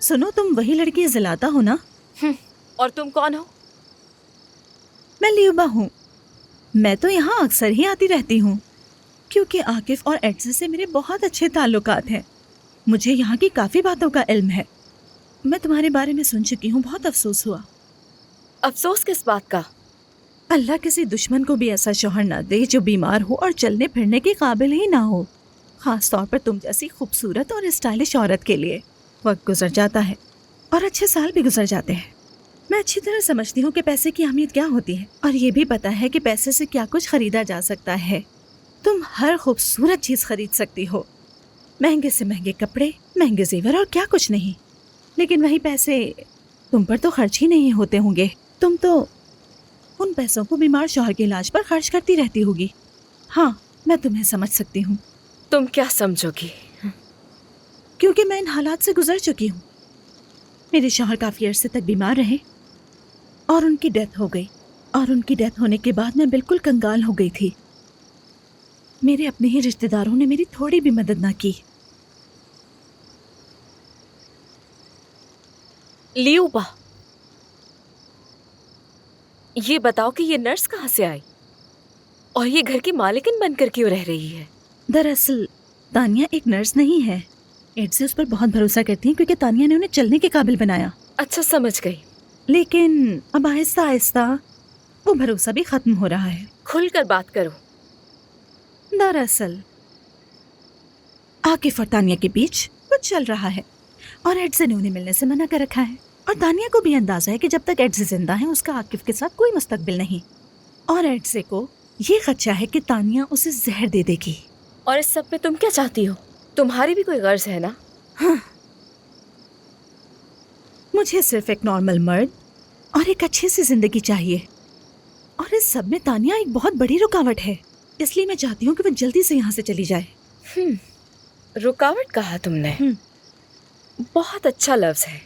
सुनो, तुम वही लड़की जिलाता हो ना? और तुम कौन हो? मैं लियुबा हूँ। मैं तो यहाँ अक्सर ही आती रहती हूँ क्योंकि आकिफ और एडसे से मेरे बहुत अच्छे ताल्लुकात हैं। मुझे यहाँ की काफी बातों का इल्म है। मैं तुम्हारे बारे में सुन चुकी हूँ, बहुत अफसोस हुआ। अफसोस किस बात का? अल्लाह किसी दुश्मन को भी ऐसा शौहर ना दे जो बीमार हो और चलने फिरने के काबिल ही ना हो। खास तौर पर तुम जैसी खूबसूरत और स्टाइलिश औरत के लिए। वक्त गुजर जाता है और अच्छे साल भी गुजर जाते हैं। मैं अच्छी तरह समझती हूँ कि पैसे की अहमियत क्या होती है, और ये भी पता है कि पैसे से क्या कुछ खरीदा जा सकता है। तुम हर खूबसूरत चीज खरीद सकती हो, महंगे से महंगे कपड़े, महंगे जेवर और क्या कुछ नहीं। लेकिन वही पैसे तुम पर तो खर्च ही नहीं होते होंगे। तुम तो उन पैसों को बीमार शौहर के इलाज पर खर्च करती रहती होगी। हाँ, मैं तुम्हें समझ सकती हूँ। तुम क्या समझोगी? क्योंकि मैं इन हालात से गुजर चुकी हूँ। मेरे शौहर काफी अरसे तक बीमार रहे और उनकी डेथ हो गई, और उनकी डेथ होने के बाद मैं बिल्कुल कंगाल हो गई थी। मेरे अपने ही रिश्तेदारों ने मेरी थोड़ी भी मदद ना की। लियुबा, ये बताओ कि ये नर्स कहाँ से आई और ये घर की मालिकिन बनकर क्यों रह रही है? दरअसल तानिया एक नर्स नहीं है। एड्स उस पर बहुत भरोसा करती हैं क्योंकि तानिया ने उन्हें चलने के काबिल बनाया। अच्छा, समझ गई। लेकिन अब आहिस्ता आहिस्ता वो भरोसा भी खत्म हो रहा है। खुलकर बात करो। दरअसल आकिफ और तानिया के बीच कुछ चल रहा है और एड्से ने उन्हें मिलने से मना कर रखा है। और तानिया को भी अंदाजा है कि जब तक एड्से जिंदा है उसका आकिफ के साथ कोई मुस्तकबिल नहीं। और एड्से को ये खदशा है कि तानिया उसे जहर दे देगी। और इस सब में तुम क्या चाहती हो? तुम्हारी भी कोई गर्ज है ना? हाँ, मुझे सिर्फ एक नॉर्मल मर्द और एक अच्छी सी जिंदगी चाहिए, और इस सब में तानिया एक बहुत बड़ी रुकावट है। इसलिए मैं चाहती हूँ कि वो जल्दी से यहाँ से चली जाए। रुकावट कहा तुमने? बहुत अच्छा लफ्ज है।